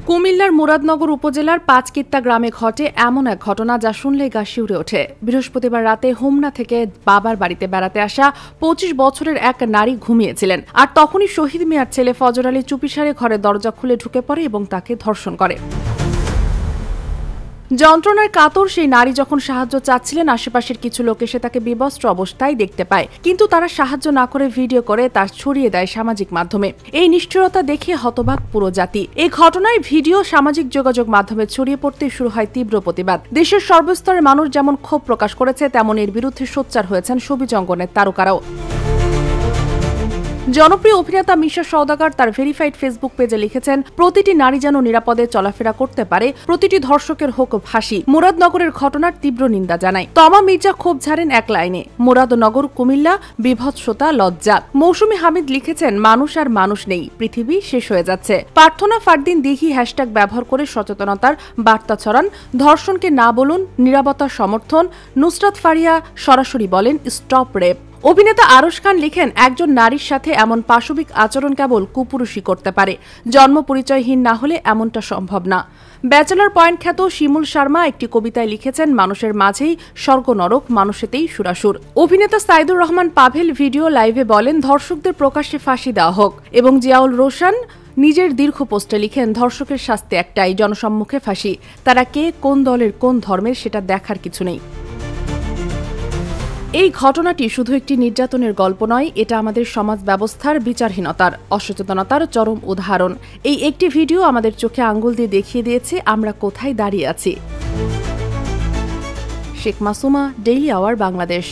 কুমিল্লার মুরাদনগর উপজেলার পাঁচকিত্তা গ্রামে ঘটে এমন এক ঘটনা যা শুনলেই গা শিউরে ওঠে। বৃহস্পতিবার রাতে হোমনা থেকে বাবার বাড়িতে বেড়াতে আসা ২৫ বছরের এক নারী ঘুমিয়েছিলেন, আর তখনই শহীদ মিয়ার ছেলে ফজর আলী চুপিসারে ঘরের দরজা খুলে ঢুকে পড়ে এবং তাকে ধর্ষণ করে। যন্ত্রণার কাতর সেই নারী যখন সাহায্য চাচ্ছিলেন, আশেপাশের কিছু লোক এসে তাকে বিবস্ত্র অবস্থায় দেখতে পায়, কিন্তু তারা সাহায্য না করে ভিডিও করে তার ছড়িয়ে দেয় সামাজিক মাধ্যমে। এই নিষ্ঠুরতা দেখে হতবাক পুরো জাতি। এই ঘটনায় ভিডিও সামাজিক যোগাযোগ মাধ্যমে ছড়িয়ে পড়তে শুরু হয় তীব্র প্রতিবাদ। দেশের সর্বস্তরের মানুষ যেমন ক্ষোভ প্রকাশ করেছে, তেমন এর বিরুদ্ধে সোচ্চার হয়েছেন ছবি অঙ্গনের তারকারাও। জনপ্রিয় অভিনেতা মিশা সওদাগর তার ভেরিফাইড ফেসবুক পেজে লিখেছেন, প্রতিটি নারী যেন নিরাপদে চলাফেরা করতে পারে, প্রতিটি ধর্ষকের হোক ফাঁসি। মুরাদনগরের ঘটনার তীব্র নিন্দা জানায়। তমা মির্জা ক্ষোভ ঝাড়েন এক লাইনে, মুরাদনগর কুমিল্লা, বিভৎসতা লজ্জা। মৌসুমী হামিদ লিখেছেন, মানুষ আর মানুষ নেই, পৃথিবী শেষ হয়ে যাচ্ছে। প্রার্থনা ফারদিন দিঘি হ্যাশট্যাগ ব্যবহার করে সচেতনতার বার্তা ছড়ান, ধর্ষণকে না বলুন, নীরবতার সমর্থন। নুসরাত ফারিয়া সরাসরি বলেন, স্টপ রেপ। অভিনেতা আরশ খান লিখেন, একজন নারীর সাথে এমন পাশবিক আচরণ কেবল কুপুরুষই করতে পারে, জন্ম পরিচয়হীন না হলে এমনটা সম্ভব না। ব্যাচেলর পয়েন্ট খ্যাত শিমুল শর্মা একটি কবিতায় লিখেছেন, মানুষের মাঝেই স্বর্গ নরক, মানুষেতেই সুরাসুর। অভিনেতা সাইদুর রহমান পাভেল ভিডিও লাইভে বলেন, ধর্ষকদের প্রকাশ্যে ফাঁসি দেওয়া হোক। এবং জিয়াউল রোশন নিজের দীর্ঘ পোস্টে লিখেন, ধর্ষকের শাস্তি একটাই, জনসম্মুখে ফাঁসি। তারা কে, কোন দলের, কোন ধর্মের, সেটা দেখার কিছু নেই। এই ঘটনাটি শুধু একটি নির্যাতনের গল্প নয়, এটা আমাদের সমাজ ব্যবস্থার বিচারহীনতার, অসচেতনতার চরম উদাহরণ। এই একটি ভিডিও আমাদের চোখে আঙ্গুল দিয়ে দেখিয়ে দিয়েছে আমরা কোথায় দাঁড়িয়ে আছি। Sheikh Masuma, daily hour, Bangladesh.